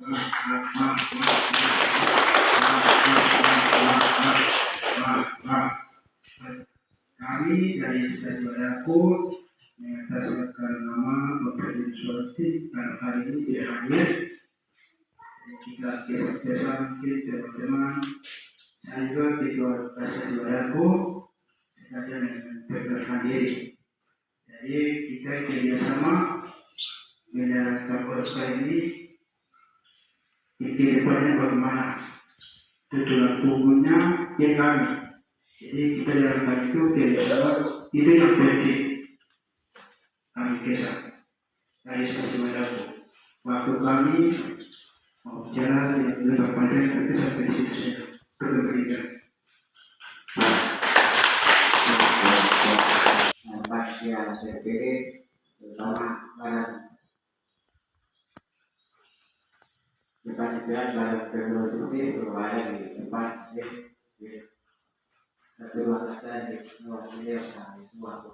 Kami dari Saudaraku mengatasnamakan nama Bapak Ibu Suwati pada hari ini tidak hadir. Kita biasa mungkin teman-teman saya juga ketua Saudaraku sekalian memperkenalkan diri. Jadi kita kerjasama menjalankan proses ini di kedepannya bagaimana tujuan punggungnya ke kami. Jadi kita dalam itu kerjasama itu yang penting kami kisah dari Saudaraku. Waktu kami mau bicara yang lebih panjang itu sampai di situ saja. Berbeda. Pasca CPD terutama depan barang teknologi berada di tempat di satu ruang kata di luar biasa itu aku.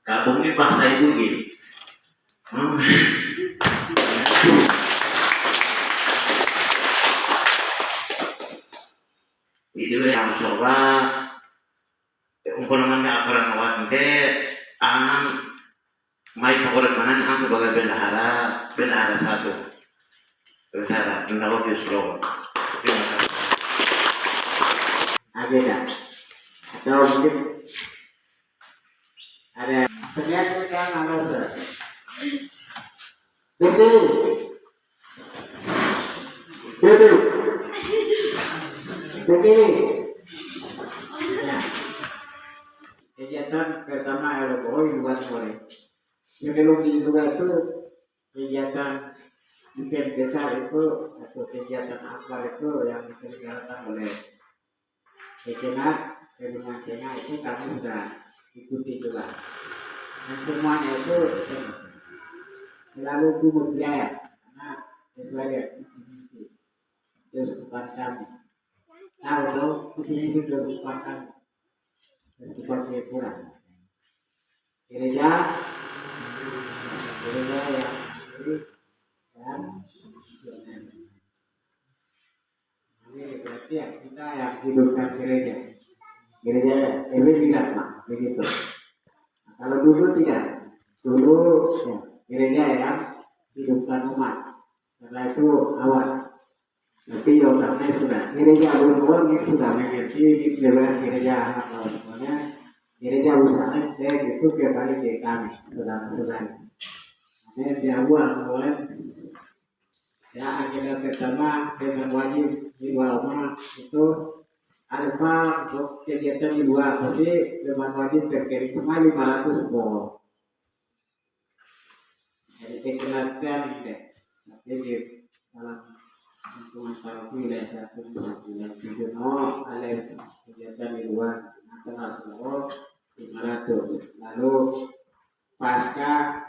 Gabungin bahasa ibu gitu. Itu yang coba umpamanya aparan awak itu mai favorit mana sebagai bendahara satu bendahara di Solo. Terima kasih. Ada atau mungkin ada ternyata kan ada betul kegiatan pertama adalah luar sore. Sebelum di luar itu kegiatan event besar itu atau kegiatan akbar itu yang diselenggarakan oleh Sejenak dengan Kenya itu kami sudah ikuti juga. Dan semuanya itu selalu pungut biaya karena sesuai dengan visi terus bukan kami. Tahu visi sudah bukan kami. Terus bukan kurang. Gereja yang dan ini berarti ya kita yang hidupkan gereja ini bisa Pak, begitu. Nah, kalau dulu tidak, dulu ya, gereja yang hidupkan umat, karena itu awal. Tapi dokternya sudah gereja awal ini sudah mengerti gereja anak lawan semuanya gereja usaha itu kembali ke kami saudara-saudara. Ini dia awal ya agenda pertama dengan wajib di rumah itu ada untuk kegiatan di luar tapi dengan wajib terkait cuma 500 bol. Jadi kesempatan ini tapi di dalam lingkungan paroki wilayah satu wilayah Sidono ada kegiatan di luar nasional Solo 500. Lalu pasca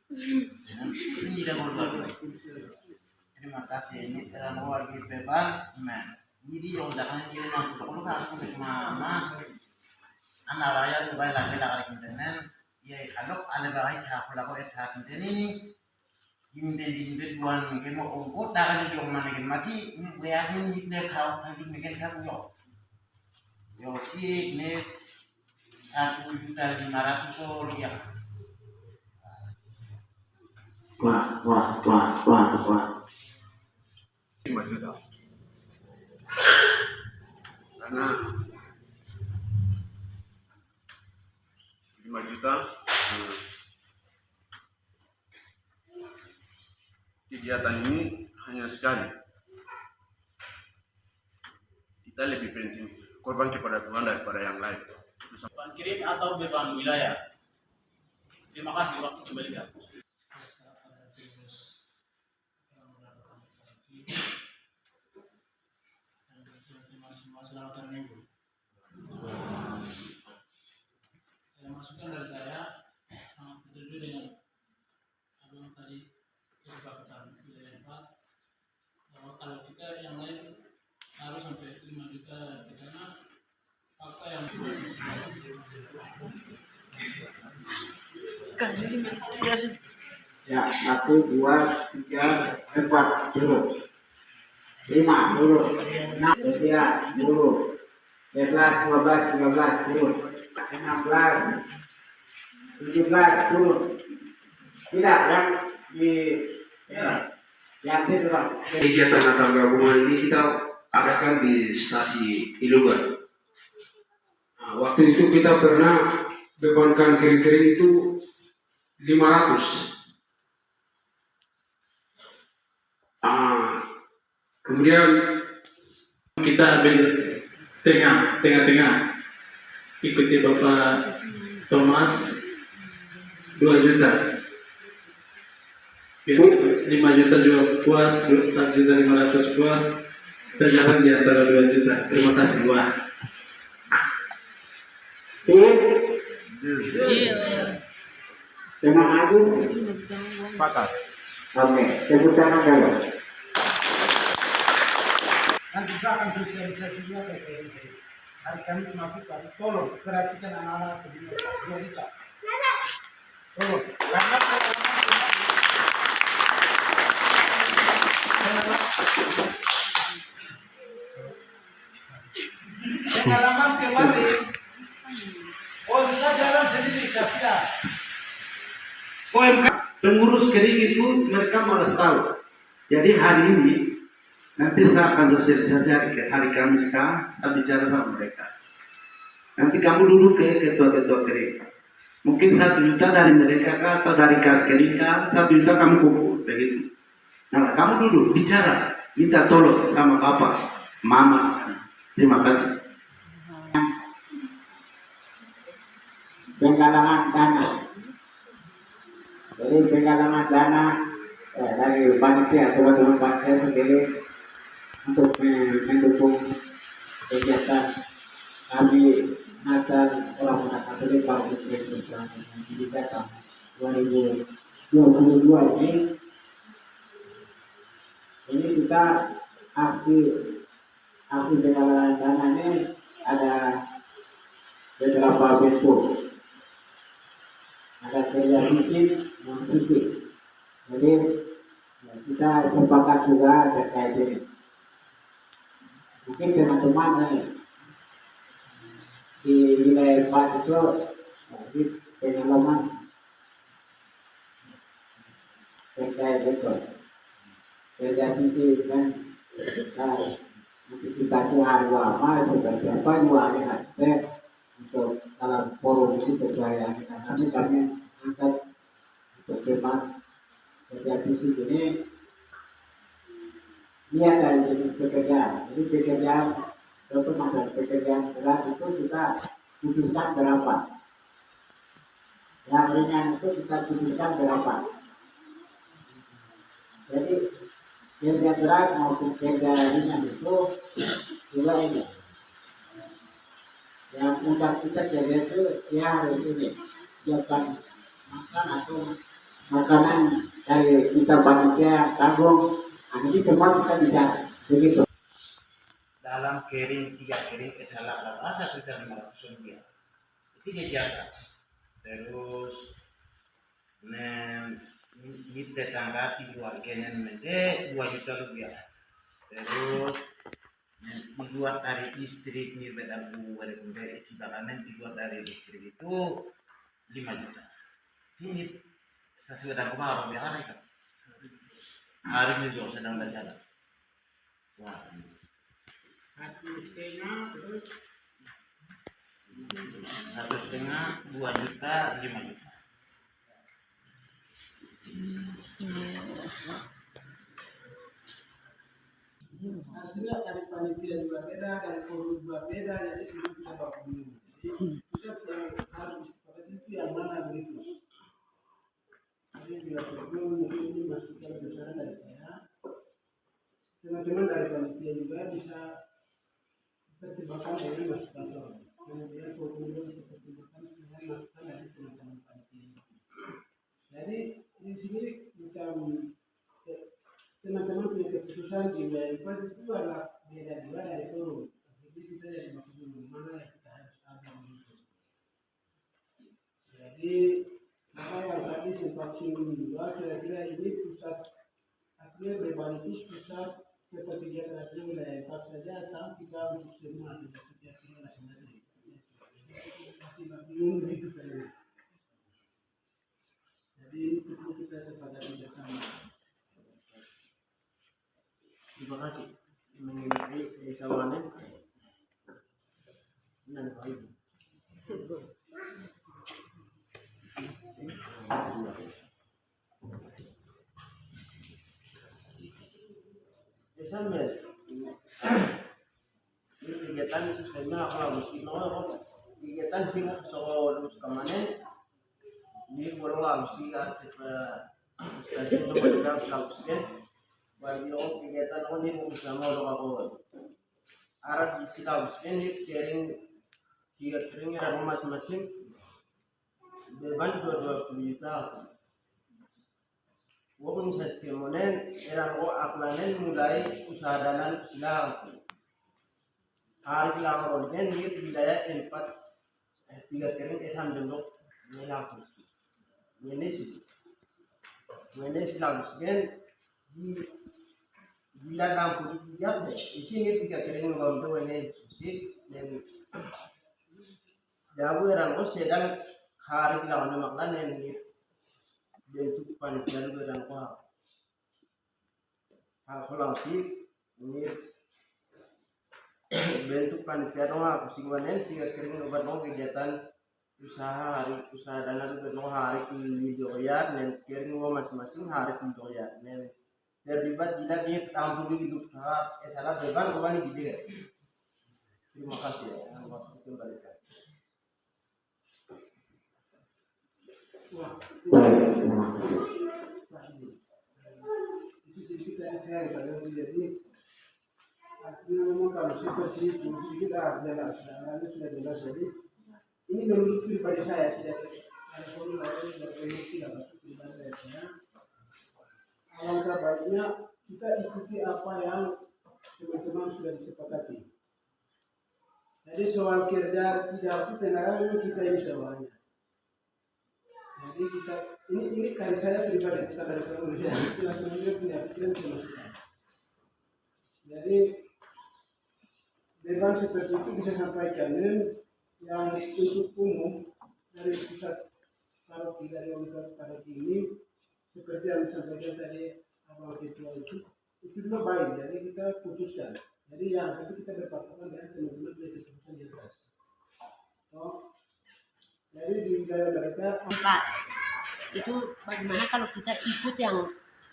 Ini tidak berbagus. Terima kasih. Ini terlalu lagi beban. Nah, jadi yang jangan kira nanti kalau aku ke mana, anak raya tu baik lagi nak internet. Ya kalau ada baik aku lakukan internet ini, ini buan mungkin mau ongkot dah kan jom mana mati. Biar ini kau kan mungkin kau jom. Yo sih ini 1.500.000 rupiah. Wah. 5 juta. Karena 5 juta kegiatan ini hanya sekali. Kita lebih penting korban kepada Tuhan daripada yang lain. Beban kirim atau beban wilayah. Terima kasih waktu kembalikan. Selamat minggu. Masukan dari saya sangat setuju dengan apa yang tadi disebutkan Ya, 1, 2, 3, 4 dulu. 5 dulu. 6 dulu. 11, 12, 13 dulu. 16, 17 dulu. Tidak yang di yang itu Pak. Kegiatan antar gabungan ini kita adakan di stasi Ilugan. Nah, waktu itu kita pernah bebankan kering-kering itu 500. Kemudian kita ambil tengah-tengah ikuti Bapak Thomas 2 juta. Biar 5 juta juga puas, 1.500.000 puas. Kita jalan di antara 2 juta. Terima kasih. Wah. Terima kasih. Sepakat. Oke, tepuk tangan dulu. Nanti saya akan sosialisasi juga ke PNP. Hari Kamis masuk tadi, tolong perhatikan anak-anak ke dua juta. Tolong, karena pengalaman kemarin, oh bisa jalan sendiri kasihan. OMK pengurus kering itu mereka malas tahu. Jadi hari ini nanti saya akan sosialisasi hari Kamis saya bicara sama mereka. Nanti kamu duduk ke ketua-ketua kering. Mungkin 1 juta dari mereka atau dari kas kering 1 juta kamu kumpul begitu. Nah kamu duduk bicara, minta tolong sama bapak, mama. Terima kasih. Penggalangan dana. Jadi penggalangan dana dari panitia teman-teman panitia sendiri untuk mendukung kegiatan kami Natal orang Katolik Partai Kristen Pendidikan 2022 ini kita aksi penggalangan dana ini ada beberapa bentuk. Ada kerja fisik, non fisik. Jadi kita sepakat juga terkait ini. Mungkin teman-teman di wilayah Pak itu di pengalaman terkait itu kerja fisik dan antisipasi hari apa seperti apa juga ada untuk dalam forum ini percaya kami angkat untuk teman kerja fisik ini dia dari jenis pekerjaan. Jadi pekerjaan untuk masalah pekerjaan berat itu kita putuskan berapa, yang ringan itu kita putuskan berapa. Jadi kerja berat maupun kerja ringan itu juga ini yang undang kita kerja itu ya harus ini siapkan makan atau makanan dari kita panitia tanggung. Jadi semua kita bicara begitu. Dalam kering 3 kering ke dalam bahasa kita 500 rupiah. Itu dia jaga. Terus ini tetangga keluarganya nanti 2 juta rupiah. Terus membuat dari listrik ini bedal buat itu bakalan dibuat dari listrik itu 5 juta. Ini sesuai dengan kemarin yang ada kan. Hari ini juga sedang berjalan. Wah. 1,5 terus 1,5, 2 juta, 5 juta. Artinya dari panitia juga beda, dari forum juga beda, jadi semua kita bawa dulu. Jadi pusat yang harus disepakati itu yang mana begitu. Jadi bila perlu mungkin ini masukan besar dari saya. Teman-teman dari panitia juga bisa pertimbangkan dari masukan soal. Kemudian forum juga bisa pertimbangkan dengan masukan dari teman-teman panitia. Jadi di sini macam teman-teman punya keputusan di wilayah itu adalah beda juga dari forum. Jadi kita yang maksud mana yang kita harus ada begitu. Jadi Maka yang tadi sempat singgung juga, kira-kira ini pusat, artinya beban itu pusat seperti dia terakhir wilayah 4 saja, atau kita untuk semua tidak setiap ini masing-masing. Masih bingung begitu kan. Jadi ini perlu kita sepakati bersama. Terima kasih mengenai sawanan. Nan baik. Sampai ini kegiatan itu saya aku harus dikelola kegiatan tinggal soal kemarin ini baru langsung kan stasiun itu juga langsung bagi orang kegiatan orang ini bersama orang aku arah di langsung ini sharing masing-masing beban 20 juta. Wong sistemnya era aplanen mulai usaha dalan silang. Hari silang organ di wilayah 4 3 kering dulu melang. Ini silang sekian di bulan lampu dijam deh. Ini 3 kering ngomong ini susi dan dawu era sedang hari silang maklan ini bentuk panitia dan kuah. Kalau sih ini bentuk panitia doang, kusinganen 3 kering obat dong kegiatan usaha dana dong hari di Joya dan kering masing-masing hari di Joya. Dan terlibat tidak di tampil hidup salah beban kembali gitu ya. Terima kasih ya, waktu kembalikan. Terima kasih. Itu sedikit tadi saya kalau jadi artinya memang kalau seperti itu sedikit jelas, sudah jelas jadi ini menurut pribadi saya tidak ada pun lain dari tidak masuk pribadi saya. Alangkah baiknya kita ikuti apa yang teman-teman sudah disepakati. Jadi soal kerja tidak itu tenaga memang kita ini semuanya. Jadi kita ini kan saya pribadi kita dari kemudian kita punya pikiran semacam. Jadi beban seperti itu bisa sampaikan yang untuk umum dari pusat paroki dari paroki ini seperti yang disampaikan tadi Abang Ketua itu juga baik. Jadi kita putuskan. Jadi yang itu kita berpatokan dengan teman-teman dari keputusan di atas. Jadi di wilayah mereka Pak, itu bagaimana kalau kita ikut yang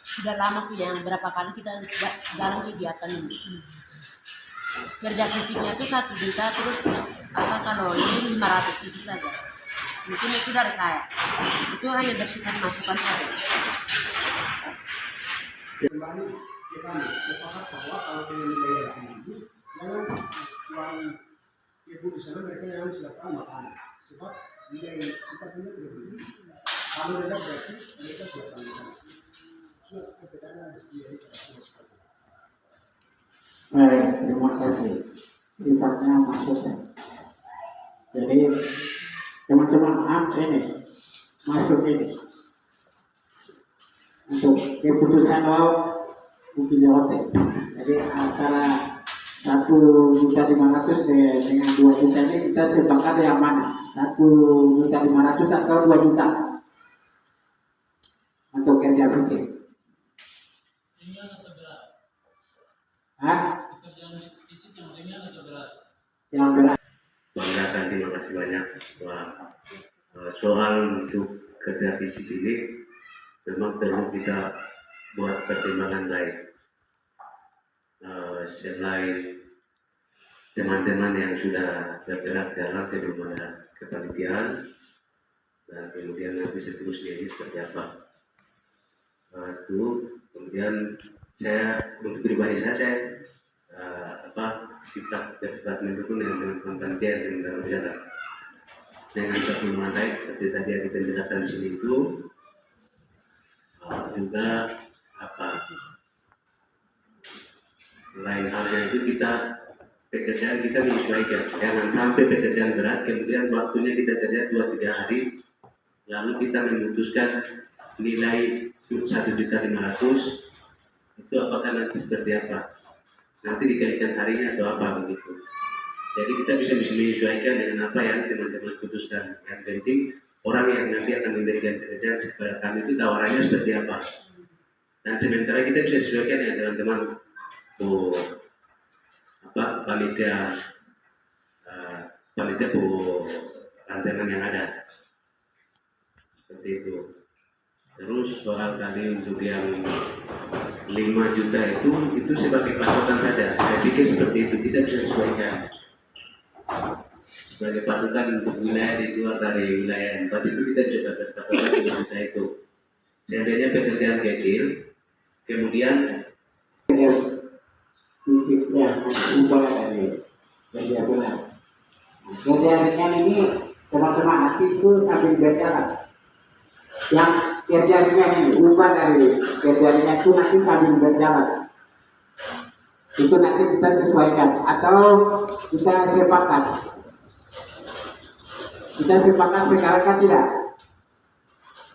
sudah lama punya yang berapa kali kita dalam kegiatan ini kerja fisiknya itu 1 juta terus apa kalau ini 500 itu saja mungkin itu dari saya itu hanya bersifat masukan saja. Kembali kita sepakat bahwa kalau ingin wilayah ini jangan uang ibu di sana mereka yang silakan makan sebab wilayah kita punya terlebih kalau tidak berarti mereka silakan makan. Baik, terima kasih. Sifatnya maksudnya. Jadi teman-teman ini masuk ini untuk keputusan mungkin jawab. Jadi antara 1.500.000 dengan 2 juta ini kita sepakat yang mana? 1.500.000 atau 2 juta untuk kerja fisik? Yang berat. Banggakan, terima kasih banyak. Soal untuk kerja fisik ini memang perlu kita buat pertimbangan lain. Selain teman-teman yang sudah bergerak dalam sebelum ada kepanitiaan dan kemudian nanti seterusnya ini seperti apa. Itu kemudian saya untuk pribadi saya sifat mendukung dengan panitia yang dalam jalan dengan pertimbangan lain seperti tadi yang penjelasan di sini itu juga lain halnya itu pekerjaan kita menyesuaikan, jangan sampai pekerjaan berat kemudian waktunya kita kerja 2-3 hari lalu kita memutuskan nilai 1.500.000 itu apakah nanti seperti apa, nanti dikalikan harinya atau apa begitu. Jadi kita bisa menyesuaikan dengan apa yang teman-teman putuskan. Yang penting orang yang nanti akan memberikan pekerjaan kepada kami itu tawarannya seperti apa. Dan sementara kita bisa sesuaikan dengan teman-teman panitia rancangan yang ada. Seperti itu. Terus soal tadi untuk yang 5 juta itu sebagai patokan saja. Saya pikir seperti itu, kita bisa sesuaikan. Sebagai patokan untuk wilayah di luar dari wilayah 4 itu kita bisa dapat patokan 5 juta itu. Seandainya pekerjaan kecil, kemudian fisiknya ubah dari kerja benar. Kerja ringan ini teman-teman nanti itu sambil berjalan. Yang kerja ringan ini ubah dari kerja ringan itu nanti sambil berjalan. Itu nanti kita sesuaikan atau kita sepakat. Kita sepakat sekarang kan tidak.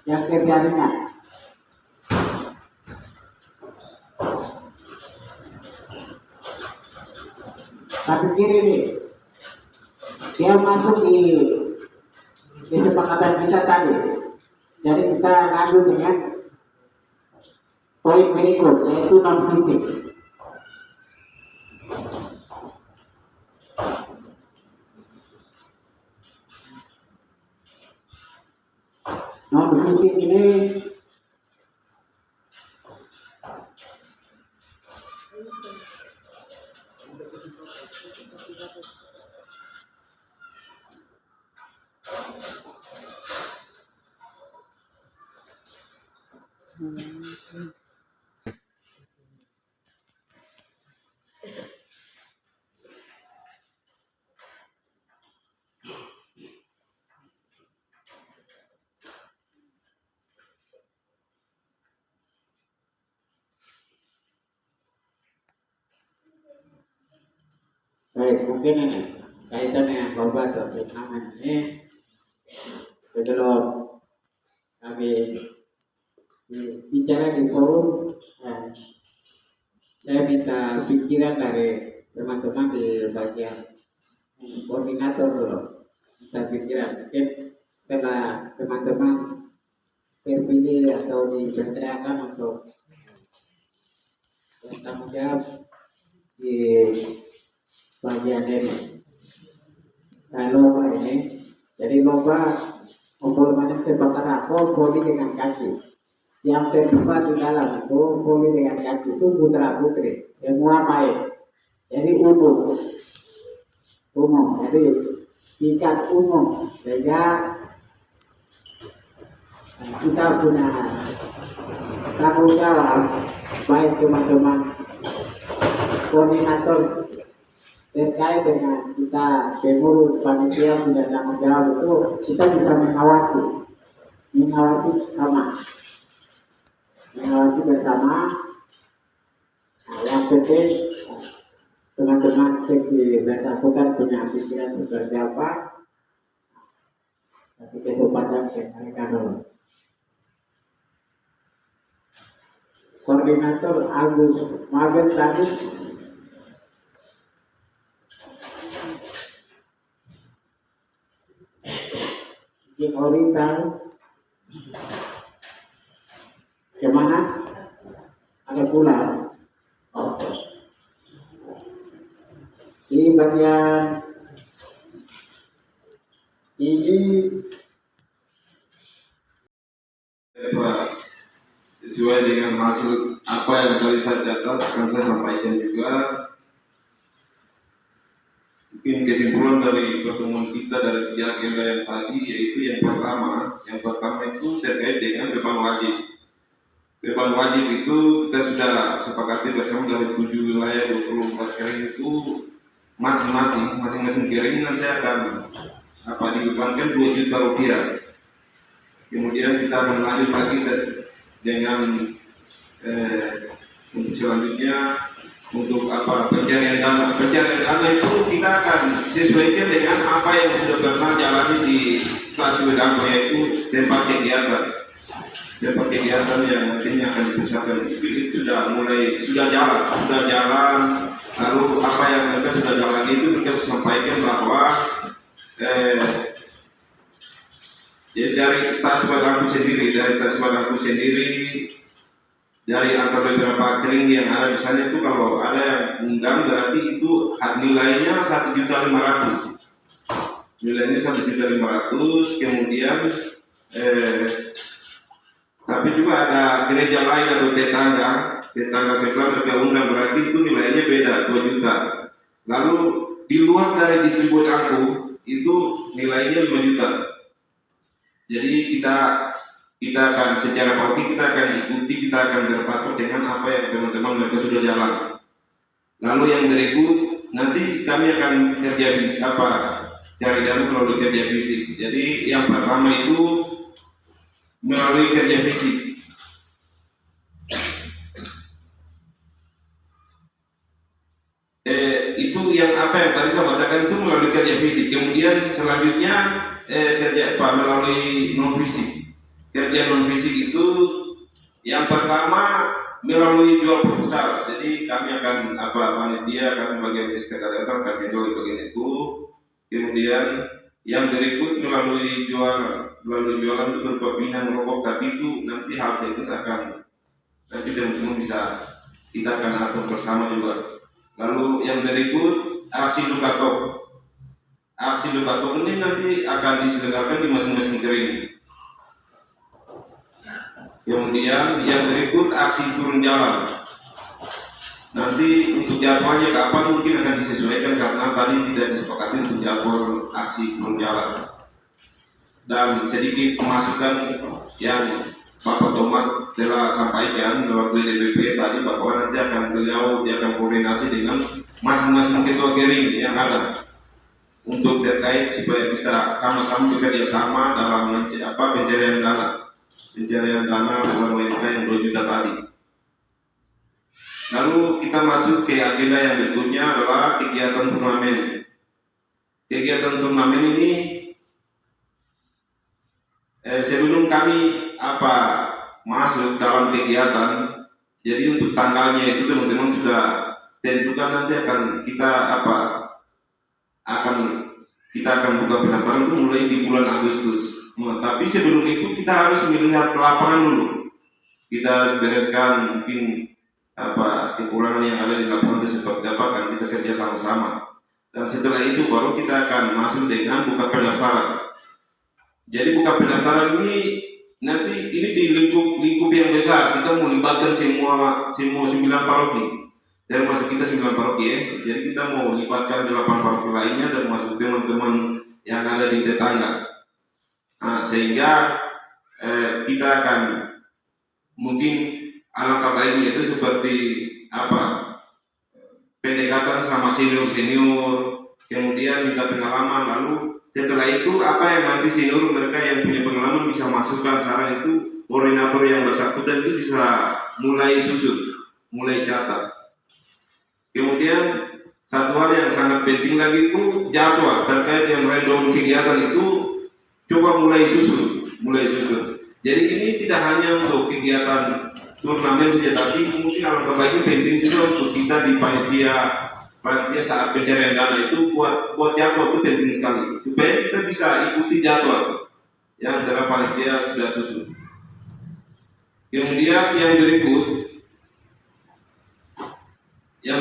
Yang kerja ringan. Tapi kiri ini dia masuk di kesepakatan kita tadi. Jadi kita ngadu dengan poin berikut yaitu non fisik. Non fisik ini baik, mungkin ini kaitan dengan obat atau vitamin ini sebelum kami bicara di forum, saya minta pikiran dari teman-teman di bagian koordinator dulu. Minta pikiran, mungkin setelah teman-teman terpilih atau dipercayakan untuk bertanggung jawab di bagian ini. Lomba ini, jadi lomba banyak sebakan voli dengan kaki. Yang terlibat di dalam itu voli dengan kaki itu putra putri, semua baik. Jadi umum, jadi tingkat umum. Sehingga kita punya tanggung jawab baik teman-teman koordinator terkait dengan kita pengurus panitia punya tanggung jawab itu kita bisa mengawasi bersama. Nah, yang penting teman-teman seksi bersangkutan punya pikiran seperti apa, kasih kesempatan ke mereka dulu. Koordinator Agus Mabel tadi di oriental kemana? Ada pula di bagian ini sesuai dengan hasil apa yang tadi saya catat akan saya sampaikan juga. Mungkin kesimpulan dari pertemuan kita dari 3 agenda yang tadi yaitu yang pertama itu terkait dengan beban wajib. Beban wajib itu kita sudah sepakati bersama dari 7 wilayah 24 kering itu masing-masing kering nanti akan dibebankan 2 juta rupiah. Kemudian kita akan lanjut lagi dengan untuk selanjutnya untuk pencarian dana. Pencarian dana itu kita akan sesuaikan dengan apa yang sudah pernah jalani di stasiun Wedangko, yaitu tempat kegiatan yang nantinya akan dipusatkan. Itu sudah jalan. Lalu apa yang mereka sudah jalan itu mereka sampaikan bahwa jadi dari stasiun Wedangko sendiri, dari antara beberapa kering yang ada di sana itu, kalau ada yang undang berarti itu nilainya 1.500.000. Nilainya 1.500.000. Kemudian tapi juga ada gereja lain atau tetangga sebelah mereka undang, berarti itu nilainya beda, 2 juta. Lalu di luar dari distrik Wedangko itu nilainya 5 juta. Jadi kita akan secara paroki kita akan berpatok dengan apa yang teman-teman mereka sudah jalan. Lalu yang berikut nanti kami akan cari dana melalui kerja fisik. Jadi yang pertama itu melalui kerja fisik. Itu yang tadi saya bacakan itu melalui kerja fisik. Kemudian selanjutnya melalui non fisik. Kerja non fisik itu yang pertama melalui jual proposal. Jadi kami akan panitia, kami bagian kesepakatan, kami jual di bagian itu. Kemudian yang berikut melalui jualan itu berupa pinang rokok, tapi itu nanti hal teknis nanti teman-teman bisa kita akan atur bersama juga. Lalu yang berikut aksi Lukatok. Aksi Lukatok ini nanti akan diselenggarakan di masing-masing kering. Kemudian yang berikut aksi turun jalan. Nanti untuk jadwalnya kapan mungkin akan disesuaikan karena tadi tidak disepakati untuk jadwal aksi turun jalan. Dan sedikit masukan yang Bapak Thomas telah sampaikan waktu DPP tadi bahwa nanti beliau akan koordinasi dengan masing-masing ketua kering yang ada untuk terkait supaya bisa sama-sama bekerja sama dalam pencarian dana buat WNK yang 2 juta tadi. Lalu kita masuk ke agenda yang berikutnya adalah kegiatan turnamen. Kegiatan turnamen ini sebelum kami masuk dalam kegiatan, jadi untuk tanggalnya itu teman-teman sudah tentukan, nanti akan kita akan buka pendaftaran itu mulai di bulan Agustus. Tapi sebelum itu kita harus melihat lapangan dulu. Kita harus bereskan mungkin kekurangan yang ada di lapangan itu seperti apa, kan kita kerja sama-sama. Dan setelah itu baru kita akan masuk dengan buka pendaftaran. Jadi buka pendaftaran ini nanti ini di lingkup yang besar. Kita melibatkan semua 9 paroki. Termasuk kita 9 paroki ya. Jadi kita mau libatkan 8 paroki lainnya termasuk teman-teman yang ada di tetangga. Sehingga kita akan mungkin alangkah baiknya itu seperti pendekatan sama senior, kemudian minta pengalaman, lalu setelah itu yang nanti senior mereka yang punya pengalaman bisa masukkan saran, itu koordinator yang bersangkutan itu bisa mulai mulai catat. Kemudian satu hal yang sangat penting lagi itu jadwal terkait yang random kegiatan itu coba mulai susun. Jadi ini tidak hanya untuk kegiatan turnamen saja, tapi mungkin alangkah baiknya penting juga untuk kita di panitia saat pencarian dana itu buat jadwal itu penting sekali supaya kita bisa ikuti jadwal yang antara panitia sudah susun. Kemudian yang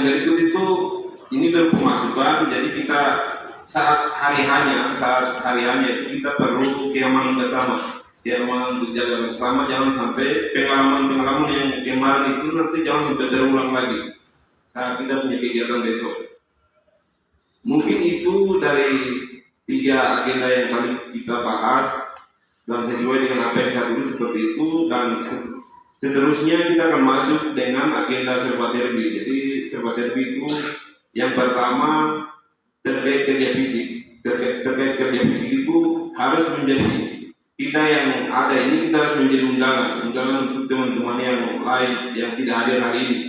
berikut itu ini berpemasukan. Jadi kita saat hari hanya itu kita perlu keamanan bersama, keamanan untuk jaga bersama, jangan sampai pengalaman yang kemarin itu nanti jangan sampai terulang lagi saat kita punya kegiatan besok. Mungkin itu dari 3 agenda yang tadi kita bahas, dan sesuai dengan apa yang saya tulis seperti itu, dan seterusnya kita akan masuk dengan agenda serba serbi. Jadi serba serbi itu yang pertama terkait kerja fisik. Terkait kerja fisik itu harus menjadi kita yang ada ini, kita harus menjadi undangan untuk teman-teman yang lain yang tidak hadir hari ini.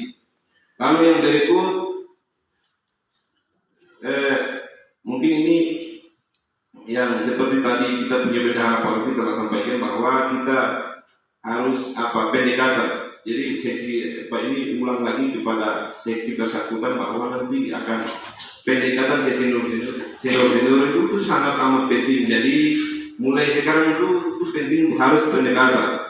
Lalu yang berikut mungkin ini yang seperti tadi kita punya bendahara paroki telah sampaikan bahwa kita harus pendekatan. Jadi seksi Pak ini ulang lagi kepada seksi bersangkutan bahwa nanti akan pendekatan ke senior itu sangat amat penting. Jadi mulai sekarang itu penting harus pendekatan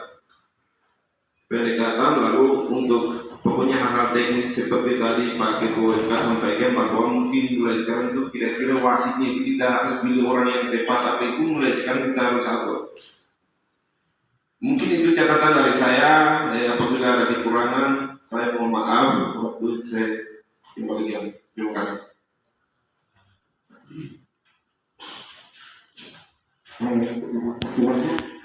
lalu untuk pokoknya hal-hal teknis seperti tadi Pak Ketua sampaikan bahwa mungkin mulai sekarang itu kira-kira wasitnya itu kita harus pilih orang yang tepat, tapi itu mulai sekarang kita harus atur. Mungkin itu catatan dari saya. Apabila ada kekurangan, saya mohon maaf. Waktu saya kembalikan. Terima kasih. Terima kasih banyak.